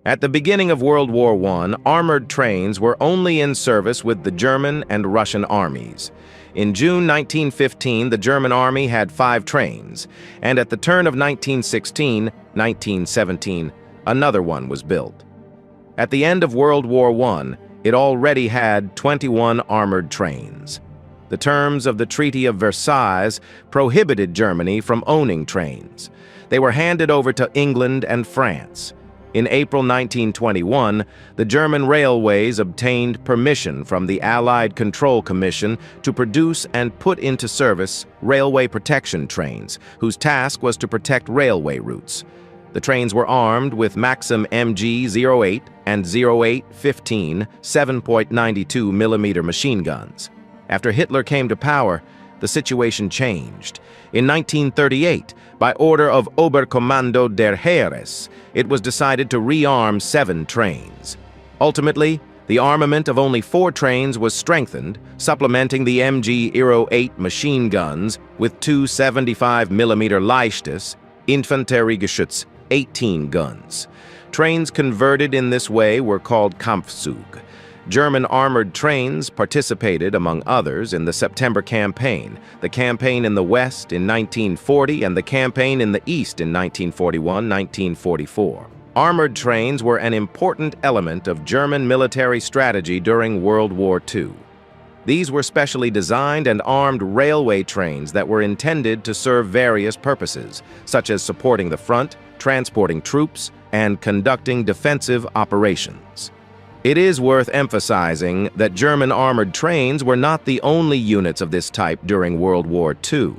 At the beginning of World War I, armored trains were only in service with the German and Russian armies. In June 1915, the German army had 5 trains, and at the turn of 1916-1917, another one was built. At the end of World War I, it already had 21 armored trains. The terms of the Treaty of Versailles prohibited Germany from owning trains. They were handed over to England and France. In April 1921, the German railways obtained permission from the Allied Control Commission to produce and put into service railway protection trains, whose task was to protect railway routes. The trains were armed with Maxim MG-08 and 08-15 7.92 mm machine guns. After Hitler came to power, the situation changed. In 1938, by order of Oberkommando der Heeres, it was decided to rearm 7 trains. Ultimately, the armament of only 4 trains was strengthened, supplementing the MG-08 machine guns with 2 75 mm Leichtes Infanteriegeschütz 18 guns. Trains converted in this way were called Kampfzug. German armored trains participated, among others, in the September Campaign, the campaign in the West in 1940, and the campaign in the East in 1941-1944. Armored trains were an important element of German military strategy during World War II. These were specially designed and armed railway trains that were intended to serve various purposes, such as supporting the front, transporting troops, and conducting defensive operations. It is worth emphasizing that German armored trains were not the only units of this type during World War II.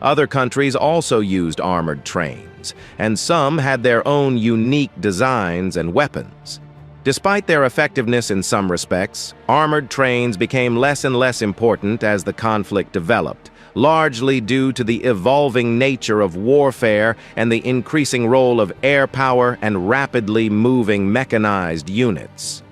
Other countries also used armored trains, and some had their own unique designs and weapons. Despite their effectiveness in some respects, armored trains became less and less important as the conflict developed, largely due to the evolving nature of warfare and the increasing role of air power and rapidly moving mechanized units.